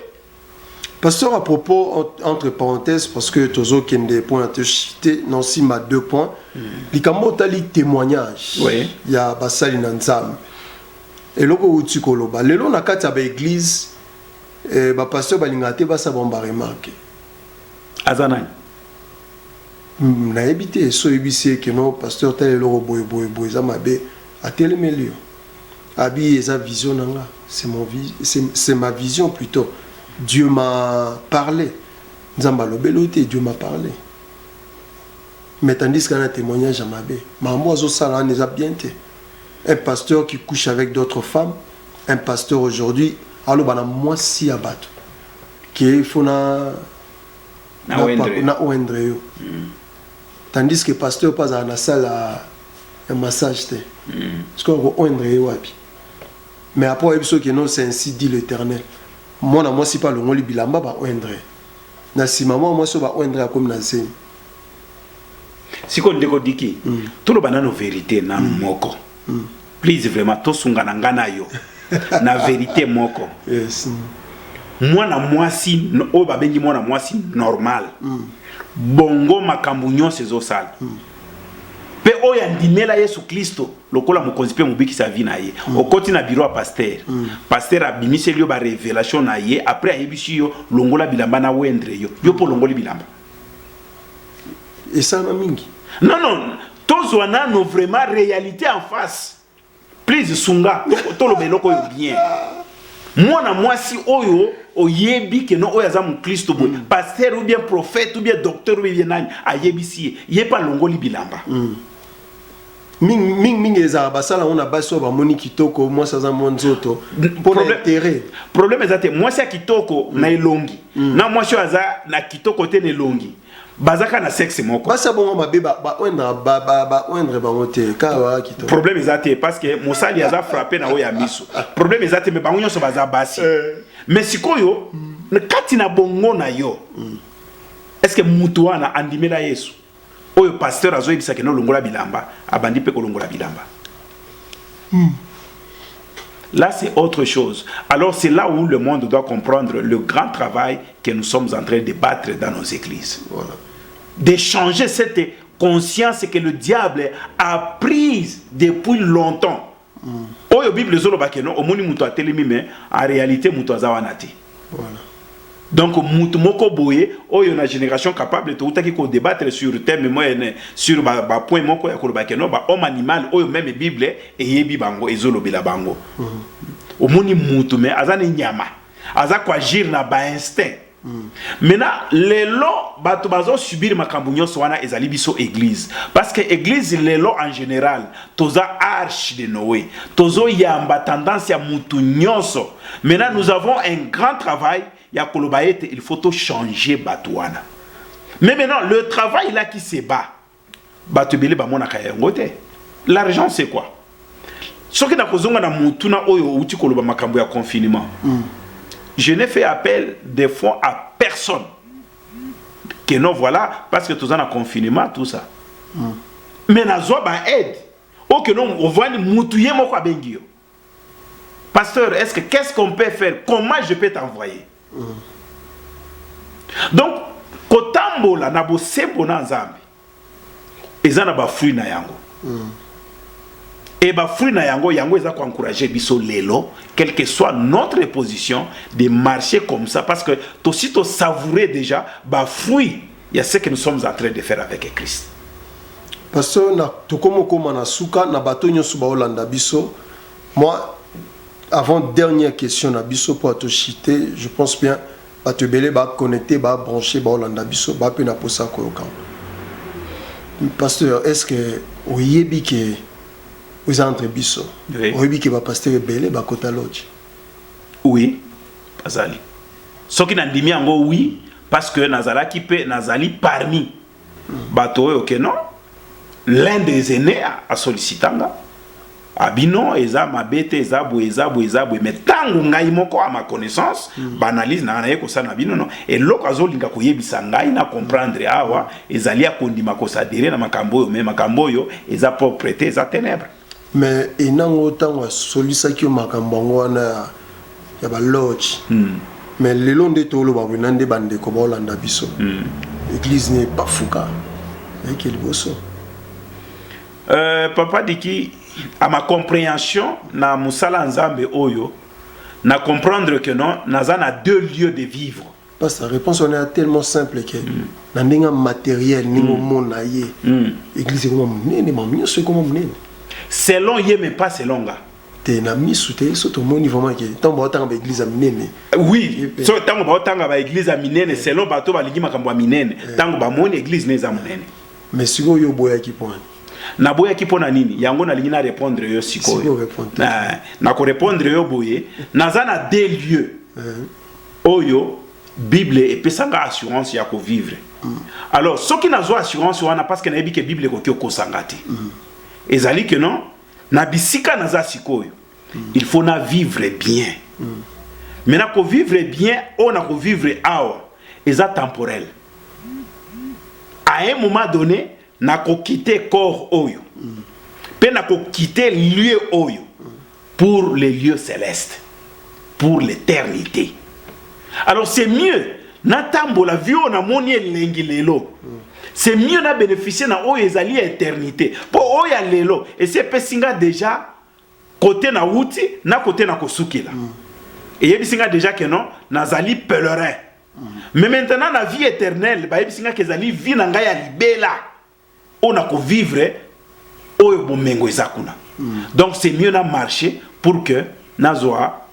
Pasteur, à propos, entre parenthèses, parce que Tozo qui a des points à te citer, non, si ma 2 points, il y a des témoignages. Oui. Il y a Bassali Nanzam. Et là, où tu coloba. Le long, il y a l'église, le pasteur Balingate va s'abomber remarquer. Azanay. Na habité, so ebissé que non, pasteur tel le boy, zamabe, à tel milieu. Abi, sa vision, c'est ma vision plutôt. Dieu m'a parlé. Dieu m'a parlé. Mais tandis qu'un témoignage à Mabé, Mambo Azo Sala n'est bien té. Un pasteur qui couche avec d'autres femmes, un pasteur aujourd'hui, alors bana moi si abattu, qui faut na oendre yo. Tandis que pasteur pas à la salle à un massage té. Parce qu'on oendre yo wapi. Mais après il qui non c'est ainsi dit l'Éternel. Moi si pas le ngoli bilamba ba oendre. Na si maman moi so ba oendre comme na zemi. Si on dit tout le banano vérité na moko. Please vraiment to sungana ngana yo. Na vérité moko. Yes. Moi si o ba bengi moi si normal. Bongo makambu nyonso ezosala. Pe oya ndimela Yesu Kristo lokola mokonzi pe mobiki sa vie na ye. Okoti na bureau a pasteur. Pasteur abimise lio ba révélation na ye après ayebishi yo longola bilamba na wendre yo. Yo po longoli bilamba. Et ça m'a mingi. Non, tous on a nos vraiment réalité en face. Please sunga, to lo beloko yo bien. Moi si oyo oyebi que no oya za mu Kristo bo, pasteur ou bien prophète ou bien docteur ou bien nani ayebisi ye pas longoli bilamba. Ming ezara basala on a baso ba moni kitoko moi ça za monzoto pour l'intérêt. Problème ezate moi si kitoko na elongi. Na moi si aza na kitoko te na elongi. Bazaka na sexe moko. Basa bongo mabe ba oindre ba moté kawa kitoko. Problème ezate parce que mosali aza frappé na oya miso. Problème ezate me bango nyonso baza basi. Mais sikoyo na kati na bongo na yo. Est-ce que mutu wana andimela Yesu? Oyo pasteur azo yebisa ke no longola bilamba, abandi pe ko longola bilamba. Là, c'est autre chose. Alors, c'est là où le monde doit comprendre le grand travail que nous sommes en train de battre dans nos églises. Voilà. D'échanger cette conscience que le diable a prise depuis longtemps. Oyo Bible zolo bakeno, omoni muto atelemi mais en réalité muto azawanati. Voilà. Donc mutu moko boye oyo na génération capable de utaki ko débattre sur thème moyen sur ba point moko ya ko bakeno ba homme animal oyo même Bible et yebi bango ezolo bila bango. Omoni mutu mais azane nyama aza ko agir na ba instinct. Maintenant lelo bato bazo subir makambu nyonso wana ezali biso église parce que église lelo en général toza arche de Noé tozo yamba tendance ya mutu nyonso. Maintenant nous avons un grand travail. Il faut tout changer batouana. Mais maintenant, le travail là qui se bat, l'argent c'est quoi? Ce qui n'a pas besoin de confinement. Je n'ai fait appel des fois à personne. Que non, voilà, parce que tout ça, confinement, tout ça. Mais na zoba aide. Oh que non, on voit moutouyer mon quoi bengio. Pasteur, qu'est-ce qu'on peut faire? Comment je peux t'envoyer? Donc, kotambola na bo sembo na nzambe. Ezana ba fruit na yango. Et ba fruit na yango eza ko encourager biso lelo, quelle que soit notre position, de marcher comme ça parce que aussi to savourer déjà ba fruit, il y a ce que nous sommes en train de faire avec Christ. Parce que na tokomo koma na suka na bato nyoso ba olanda biso. Moi avant dernière question na biso pour te citer, je pense bien ba te belé ba connecter ba brancher ba olanda biso ba pe na posa ko yoka. Pasteur, est-ce que oyebi ke vous entre biso? Oyebi ke ba pasteur belé ba kota lodge? Oui, azali. Soki na ndimi yango oui parce que nazala ki pe nazali parmi bato OK non? L'un des aînés a sollicitanga abino eza mabete eza boye mais tango ngai moko à ma connaissance banalise na na yeko sana bino non et loko azolinga koyebisa ngai na comprendre awa ezali akondima ko sadire na makambo yo mais makambo yo eza propreté eza ténèbres mais enango tango solisaki makambo ngona ya ba lodge mais lelo nde tolo ba winande bande ko ba olanda biso église n'est pas fouka et qu'il bosso papa diki à ma compréhension na musala nzambe oyo na comprendre que non nazana deux lieux de vivre parce que la réponse on est tellement simple que na ndenga matériel ni mona ye église comme nene mamio c'est comme nene selon ye mais pas selon ga te na misu te so to moni vraiment que tant ba tanga ba église minene oui so tant ba tanga ba église minene selon bato ba lingi makambo minene tant ba moni église neza munene mais siko yo boya ki point na boya ki pona nini yango na lingi na répondre yo siko na ko répondre yo boye nazana deux lieux oyo Bible et pesanga assurance ya ko vivre alors ce qui nazo assurance wana parce que na yebi ke Bible ko ko sangati ezali que non na bisika naza sikoyo il faut na vivre bien mais na ko vivre bien on a ko vivre awa eza temporel à un moment donné na ko quitter corps oyo pe na ko quitter lieu oyo pour les lieux célestes pour l'éternité. Alors c'est mieux natambo la vie on a moni lengi lelo. C'est mieux na bénéficier na oyo ezali éternité. Pour oya lelo et c'est pesinga déjà côté na wuti na côté na kosukila. Et yebisinga déjà que non nazali pèlerin. Mais maintenant la vie éternelle ba yebisinga que ezali vie na ngai ya libela. On a ko vivre oyo bomengo ezakuna. Donc c'est mieux na marcher pour que nazoa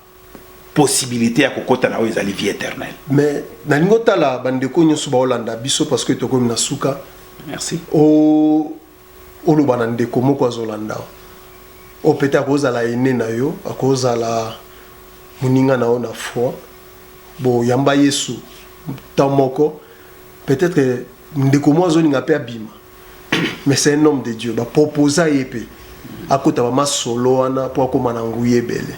possibilité à kokota na oyo vie éternelle. Mais na lingota la bandeko nyoso ba Holanda biso parce que to ko na suka. Merci. O lo banandeko moko azolanda. O peta koza la ene na yo, akoza la muninga na ona foi. Bo yamba Yesu tamoko peut-être ndeko mo azoninga pe abima. Mais c'est un homme de Dieu, ba proposa yepe. Akota ba masolo wana po akoma na nguye bele.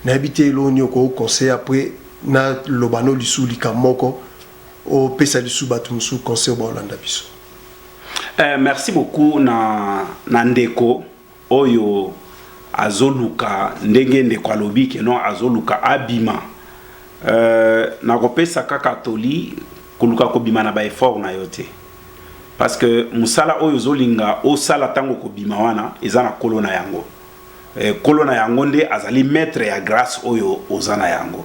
Na habité l'onyo ko conseil après na lobano lisu likamoko o pesa lisu batumsu conseil ba Holanda biso. Merci beaucoup na ndeko oyo azoluka ndenge ndeko alobi ke non azoluka abima na kopesa kaka toli koluka ko bima na ba effort na yote parce que musala oyo zolinga o sala tango ko bima wana ezana kolona yango kolona yango nde azali maître ya grâce oyo ozana yango.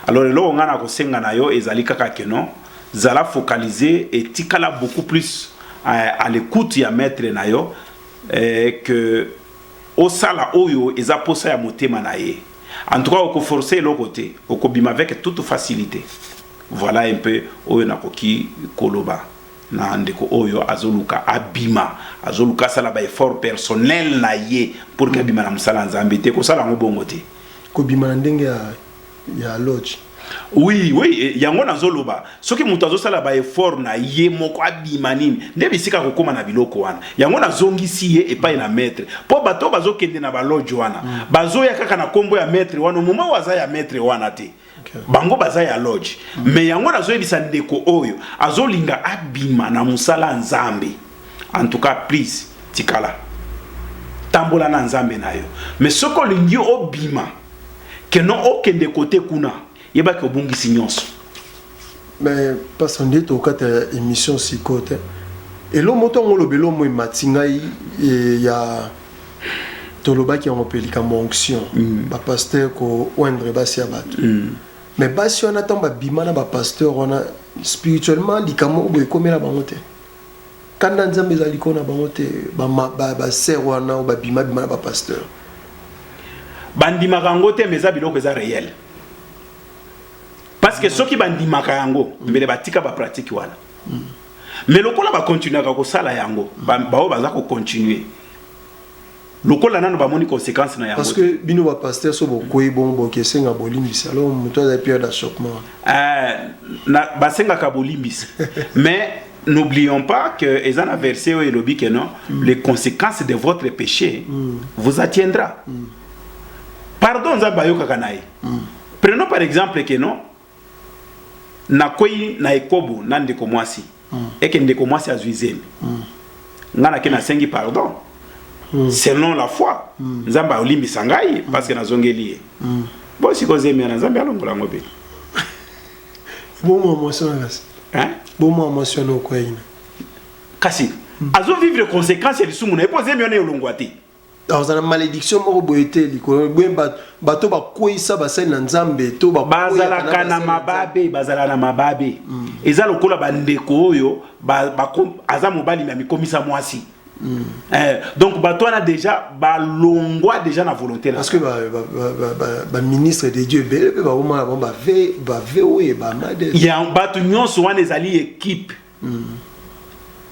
Alors lo ngana ko senga na yo ezali kaka ke non zala focaliser et tikala beaucoup plus à l'écoute ya maître na yo que au sala oyo eza posa ya motema na ye. En tout cas au forcer le côté au bima avec toute facilité. Voilà un peu oyo nakoki koloba na ndeko oyo azoluka abima azoluka sala ba effort personnel na ye pour que bima na musala nzambe te ko sala ngobongo te ko bima ndenge ya lodge. Oui yango nazoloba soki mutu azosala ba effort na ye moko abima nini nde bisika kokoma na biloko wana yango nazongisi ye epai na maître po bato bazokende na ba lodge wana bazoya kaka na kombo ya maître wana moment waza ya maître wana te. Bango baza ya lodge mais yango nazoyebisa ndeko oyo azolinga abima na musala nzambe en tout cas please tikala tambola na nzambe na yo mais soko lingi obima que non okende côté kuna yeba ke obungisi nyonso mais parce qu'on dit au kata émission sikote et lo moto ngolobelo mo matingai ya tolobaki en pelika monction ba pasteur ko oindre basi abatu. Mais si on attend bimana ba pasteur on a spirituellement likamo boy komela bangote kanda nzambe za likona bangote ba ser wana ba bima ba pasteur bandima kangote meza biloko za réel parce que ceux qui bandima kango mbele batika ba pratique wana mais lokola ba continuer ka ko sala yango ba baza ko continuer lokola nano ba moni conséquence na yango parce que bino ba pasteur so bokoyi bon kesenga bolimbisa alors muto za période d'achoppement na basenga ka bolimbisa mais n'oublions pas que ezana verset où il dit que non les conséquences de votre péché vous atteindra. Pardon za bayoka kanayi. Prenons par exemple que non na koyi na ekobo na ndeko mwasi et que ndeko mwasi azuizemi ngana ke na sengi pardon selon la foi nzamba olimbisa ngai parce que nazongeli bon sikozemi na nzambe alongola ngobe bon émotion hein bon émotion okwa ina kasi azo vivre conséquences de sumu na posé mione olongwati dans une malédiction moko boyete likolo bato bakoyisa basali na nzambe to bazala kana mababe bazala na mababe eza lokola bandeko oyo aza mobali na mikomisa mwasi. Donc bato wana déjà balongwa déjà na volonté parce que ba ministre de Dieu bele ba bomala ba ve oye ba made ya bato nyonso wana ezali équipe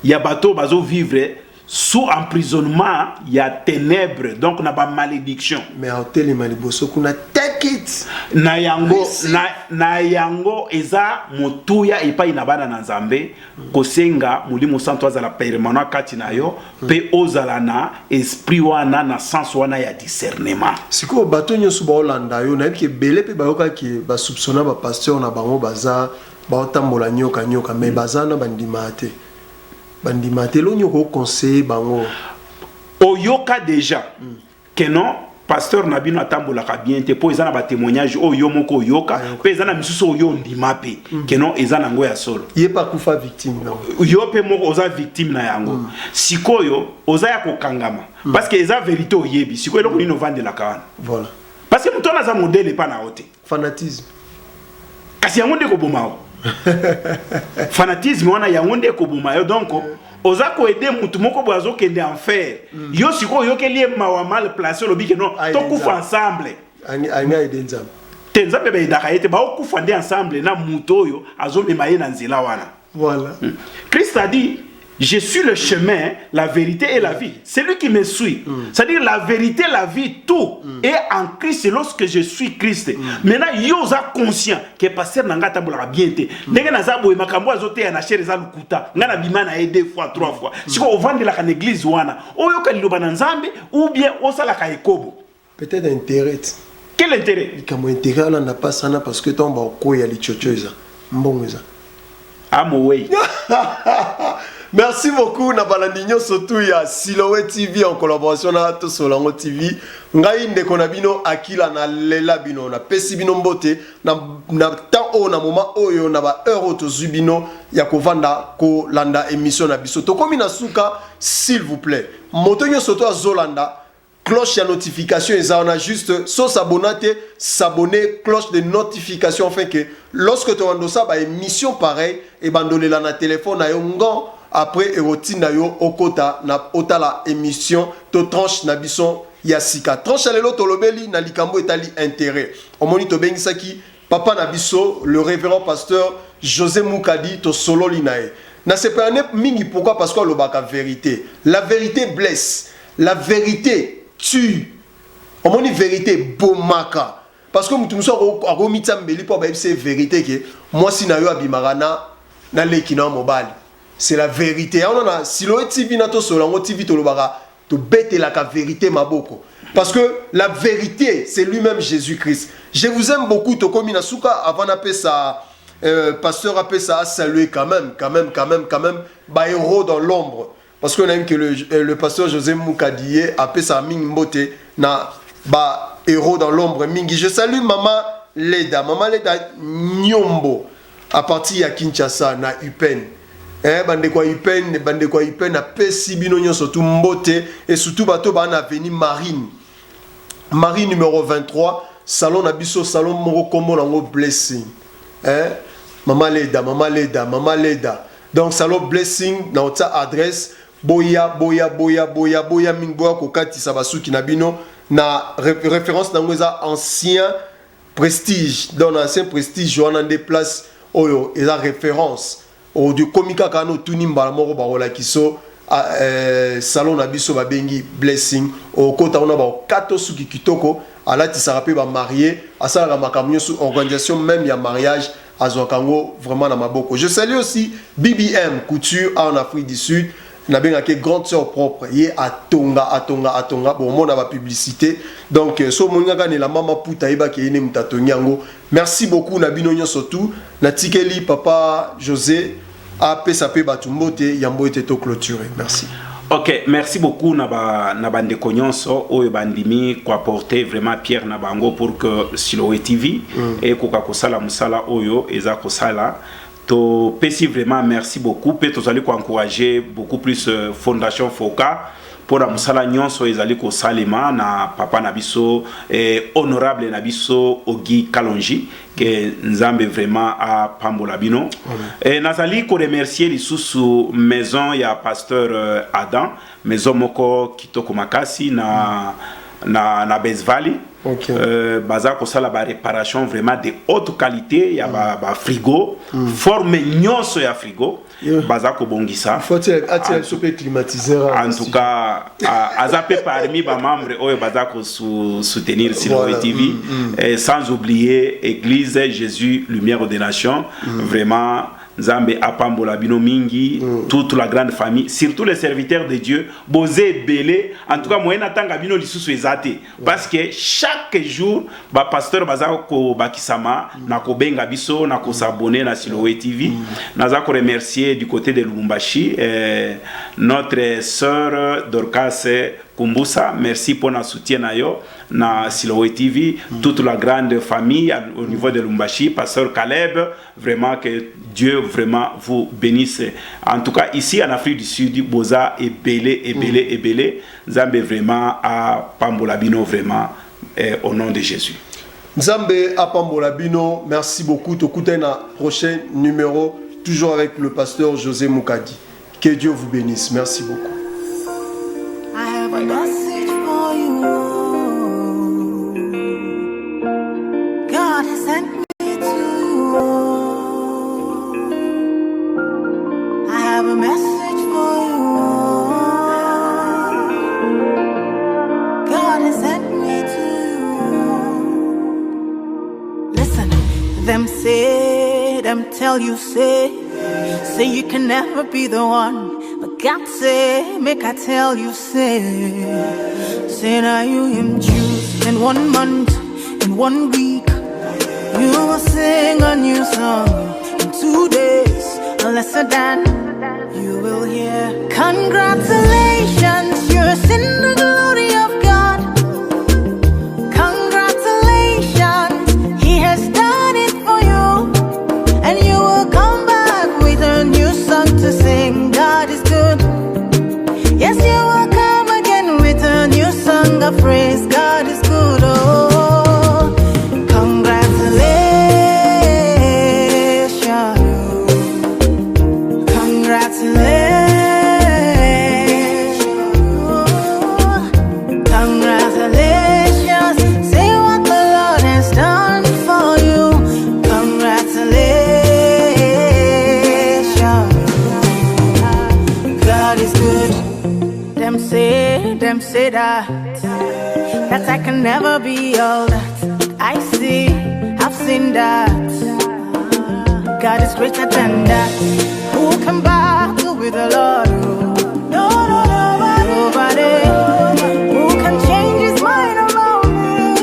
ya bato bazo vivre sous emprisonnement, il y a ténèbres, donc na ba malédiction. Mais à hôtel Maliboso kuna take it. Na yango eza motuya epai na bana na Nzambe kosenga mulimo santo azala permanent kati na yo pe ozala na esprit wana na sens wana ya discernement. Siko bato nyoso ba Holanda yo na ke belé pe bayoka ki ba soupçonna ba pasteur na bango baza ba otambola nyoka mais bazana bandimate. Bandimate lo nyoko conseiller bango oyoka déjà que non pasteur nabino atambolaka bien te po ezana ba témoignage oyo moko oyoka pe ezana misusu oyo ndima pe que non ezana ngo ya solo yé pas kufa victime non yo pe moko oza victime na yango sikoyo oza ya kokangama parce que eza vérité oyebi sikoyo eloko nino vandela kawana voilà parce que mutona za modèle pa na ote fanatisme kasi yango nde kobomao fanatisme wana yango nde kobomao donc oza ko aider mutu moko boazo kende enfer yo siko yo ke lié mawa mal placé lobi ke non to kufa ensemble anga aider nzambe tenza bebe idaka yete ba okufa nde ensemble na mutu oyo azo mema ye na nzela wana voilà Christ a dit je suis le chemin, la vérité et la vie. C'est lui qui me suit. C'est-à-dire la vérité, la vie, tout est en Christ. Et lorsque je suis Christ, maintenant, yo za conscient que pasteur nanga tambola bien te. Ndenge na zabo e makambo azote ya na chere za lukuta. Ngana bimana e 2 fois, 3 fois. Siko ovande la kan église wana. Oyo ka liloba na Nzambe ou bien osala ka ekobo. Peut-être intérêt. Quel intérêt? Comme intérêt là n'a pas ça parce que tomba ko ya lichochoza. Mbongeza. Amowei. Merci beaucoup na balandinyo surtout ya Siloé TV en collaboration na to Solango TV. Ngai ndeko na bino akila na lela bino na pesi bino mbote na temps o na moment oyo na ba heure to zubino ya kovanda ko landa émission na biso. To komi na suka s'il vous plaît. Motonyo soto azolanda cloche ya notification et ça on a juste so s'abonner cloche de notification afin que lorsque tu as ça ba émission pareil et bandole la na téléphone na yongo après erotina yo okota na otala émission to tranche na bison ya sika tranche lelo to lobeli na likambo etali intérêt omoni to bengisaki papa na biso le révérend pasteur José Moukadi to solo linae na se perné mingi pourquoi parce que le baka vérité la vérité blesse la vérité tue omoni vérité bomaka parce que mutu muso akomita mbeli po ba c'est vérité que moi si na yo abimarana na lekina mobile. C'est la vérité. On a Siloé TV na to Solango TV to lobaka to bete la vérité maboko. Parce que la vérité, c'est lui-même Jésus-Christ. Je vous aime beaucoup to komi na suka avant d'appeler ça pasteur appelle ça à saluer quand même ba héros dans l'ombre. Parce qu'on a vu que le pasteur José Moukadiye appelle ça Ming Mbote na ba héros dans l'ombre mingi. Je salue maman Leda Nyombo à partir de Kinshasa na Upen. Bande kwa Ipen na pesi bino nyonso tu mbote et surtout bato ba na avenue Marine numéro 23 salon na biso salon moko kombo nango blessing Mama Leda donc salon blessing na ota adresse boya mingboya kokati sabasuki na bino na référence nango eza ancien prestige dans ancien prestige wana des places oyo eza référence au du komika kano tunimba moko barola kiso salon na biso babengi blessing au kota on a ba kato suki kitoko alati sarape ba marié asala makamyo sous organisation même ya mariage azwakango vraiment na maboko. Je salue aussi BBM couture en Afrique du Sud na benga ke grande sœur propre ye atonga bon mon na ba publicité donc so moninga ka ne la mama puta iba ke ine mutatonyango. Merci beaucoup na bino surtout na tikeli papa José a pesape batumbote yambo ete to clôturer. Merci. Ok, merci beaucoup na bande konyonso oyo bandimi ko apporter vraiment Pierre na bango pour que Siloé TV et ko kosala musala oyo eza kosala to pesi vraiment merci beaucoup pe to zali ko encourager beaucoup plus Fondation Foka pour la musala nyonso ezali ko salema na papa na biso honorable na biso Ogi Kalonji que Nzambe vraiment a pambola bino et nazali ko remercier lisusu maison ya pasteur Adam maison moko kitoko makasi na na Bezvali. Okay. Baza ko sala ba réparation vraiment de haute qualité, ya ba frigo, forme nyonso ya frigo. Baza ko bongisa. Faut-il être climatiseur en tout cas azape parmi ba membres oyo baza ko soutenir Siloé TV et sans oublier Église Jésus Lumière des Nations. Vraiment Nzambe apambola bino mingi, toute la grande famille, surtout les serviteurs de Dieu, bosé belé, en tout cas moyena tanga bino lisusu ezate parce que chaque jour ba pasteur baza ko bakisama na ko benga biso na ko s'abonner na Siloé TV. Naza ko remercier du côté de Lubumbashi notre sœur Dorcas Kumbusa, merci pour notre soutien na Siloé TV, toute la grande famille au niveau de Lumbashi, pasteur Caleb, vraiment que Dieu vraiment vous bénisse. En tout cas ici en Afrique du Sud, Boza est belé, Nzambe vraiment à Pambolabino vraiment au nom de Jésus. Nzambe à Pambolabino, merci beaucoup. T'écoutez un prochain numéro, toujours avec le pasteur José Moukadi. Que Dieu vous bénisse. Merci beaucoup. I have a message for you. God has sent me to you. I have a message for you. God has sent me to you. Listen, them say, them tell you, say you can never be the one. But God say, make I tell you, say now you him choose. In 1 month, in 1 week, you will sing a new song. In 2 days, a lesser than you will hear. Congratulations, you're in the glory of God. Congratulations, He has done it for you. And you will come back with a new song to sing. God is good. Yes, you will come again with a new song of praise. God is good. Oh, congratulations. Congratulations. Congratulations. Say what the Lord has done for you. Congratulations. God is good. Them say that I can never be all that I see. I've seen that God is greater than that. Who can battle with the Lord? No, nobody. Who can change His mind about me?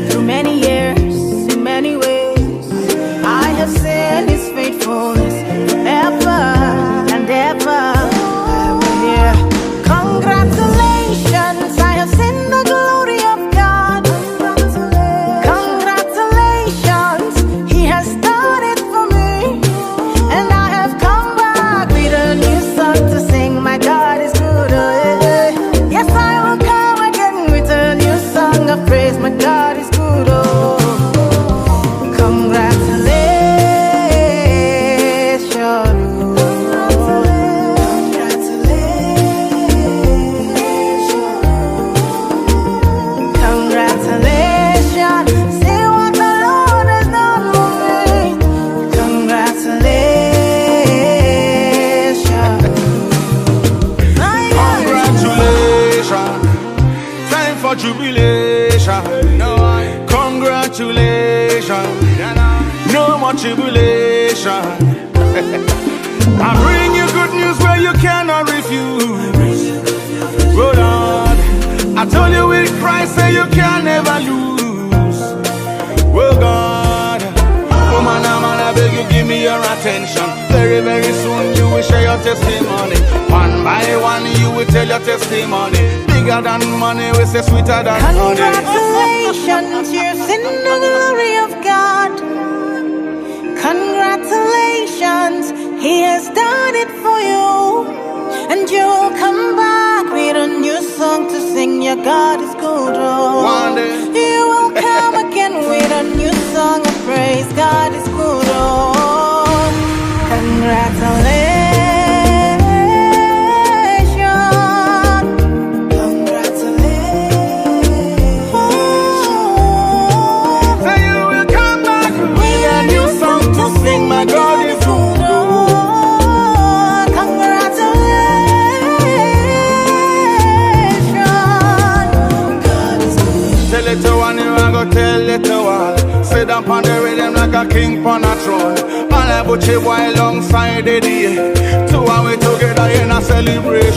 Through many years, in many ways, I have seen His faithfulness ever and ever. Congratulations, I have seen the glory of God. Congratulations, He has done it for me. And I have come back with a new song to sing. My God is good. Yes, I will come again with a new song of praise. My God is good. Oh, congratulations. Jubilation, congratulations, no more tribulation. I bring you good news where you cannot refuse. Hold on, I told you with Christ that you can never lose. Oh God, oh man, I beg you give me your attention. Very, very soon you will share your testimony. One by one you will tell your testimony. Bigger than money, we say sweeter than honey. Congratulations, you're in the glory of God. Congratulations, He has done it for you. And you'll come back with a new song to sing. Your God is good. Oh, one day you will come again with a new song of praise. God is good. Oh, congratulations. a king on a throne. And I put you alongside the day. Two and we together in a celebration.